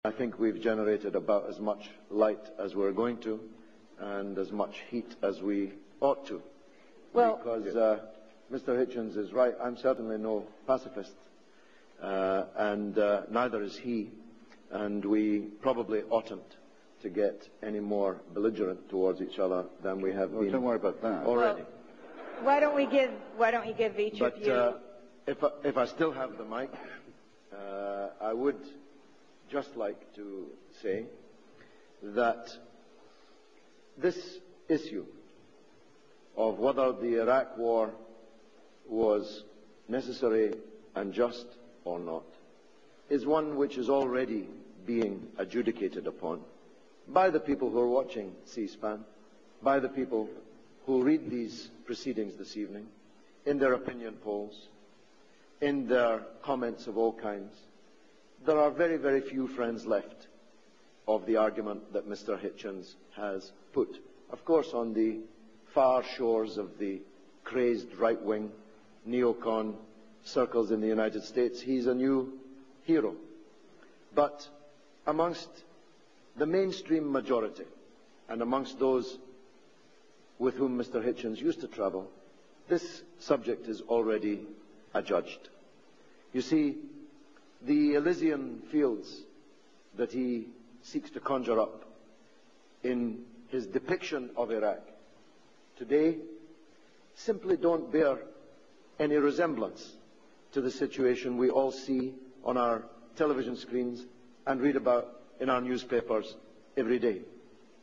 I think we've generated about as much light as we're going to, and as much heat as we ought to. Well, because Mr. Hitchens is right. I'm certainly no pacifist, and neither is he, and we probably oughtn't to get any more belligerent towards each other than we have been. Don't worry about that already. Well, why don't you give each of you? If I still have the mic, I would just like to say that this issue of whether the Iraq war was necessary and just or not is one which is already being adjudicated upon by the people who are watching C-SPAN, by the people who read these proceedings this evening, in their opinion polls, in their comments of all kinds. There are very, very few friends left of the argument that Mr. Hitchens has put. Of course, on the far shores of the crazed right-wing neocon circles in the United States, he's a new hero. But amongst the mainstream majority, and amongst those with whom Mr. Hitchens used to travel, this subject is already adjudged. You see, the Elysian fields that he seeks to conjure up in his depiction of Iraq today simply don't bear any resemblance to the situation we all see on our television screens and read about in our newspapers every day.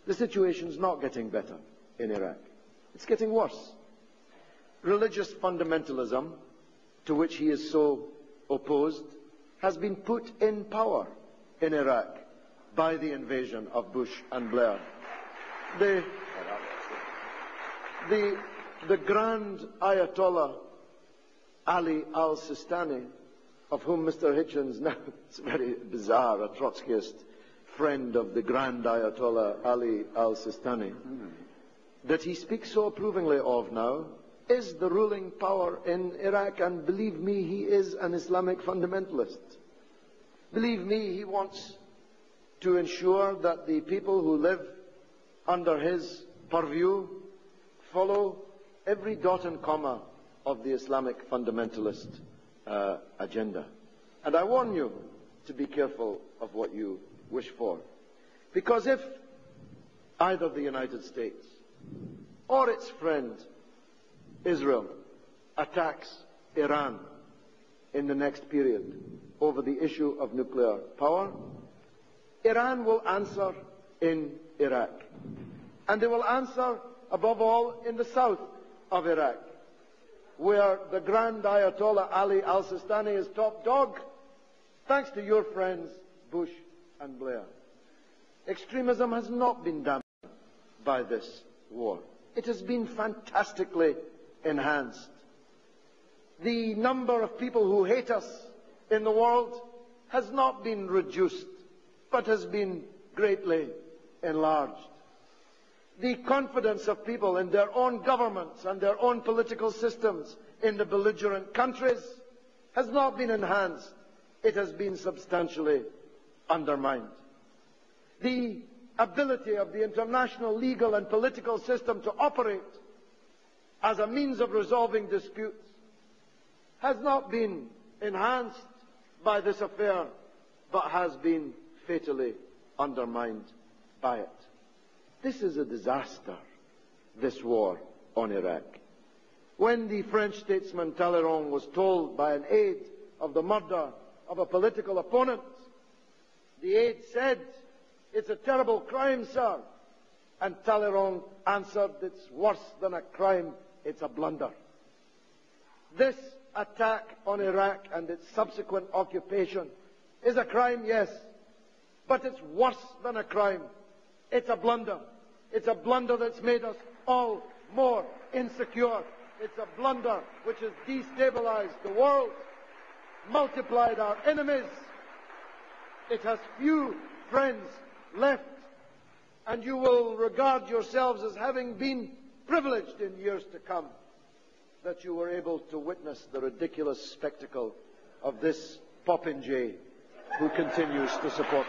The situation's not getting better in Iraq. It's getting worse. Religious fundamentalism, to which he is so opposed, has been put in power in Iraq by the invasion of Bush and Blair. The Grand Ayatollah Ali al-Sistani, of whom Mr. Hitchens, now it's very bizarre, a Trotskyist friend of the Grand Ayatollah Ali al-Sistani, that he speaks so approvingly of now, is the ruling power in Iraq, and believe me, he is an Islamic fundamentalist. Believe me, he wants to ensure that the people who live under his purview follow every dot and comma of the Islamic fundamentalist agenda. And I warn you to be careful of what you wish for. Because if either the United States or its friend Israel attacks Iran in the next period over the issue of nuclear power, Iran will answer in Iraq. And they will answer, above all, in the south of Iraq, where the Grand Ayatollah Ali al-Sistani is top dog, thanks to your friends Bush and Blair. Extremism has not been damaged by this war. It has been fantastically enhanced. The number of people who hate us in the world has not been reduced, but has been greatly enlarged. The confidence of people in their own governments and their own political systems in the belligerent countries has not been enhanced. It has been substantially undermined. The ability of the international legal and political system to operate as a means of resolving disputes has not been enhanced by this affair, but has been fatally undermined by it. This is a disaster, this war on Iraq. When the French statesman Talleyrand was told by an aide of the murder of a political opponent, the aide said, "It's a terrible crime, sir." And Talleyrand answered, "It's worse than a crime, it's a blunder." This attack on Iraq and its subsequent occupation is a crime, yes, but it's worse than a crime. It's a blunder. It's a blunder that's made us all more insecure. It's a blunder which has destabilized the world, multiplied our enemies. It has few friends left, and you will regard yourselves as having been privileged in years to come that you were able to witness the ridiculous spectacle of this popinjay who continues to support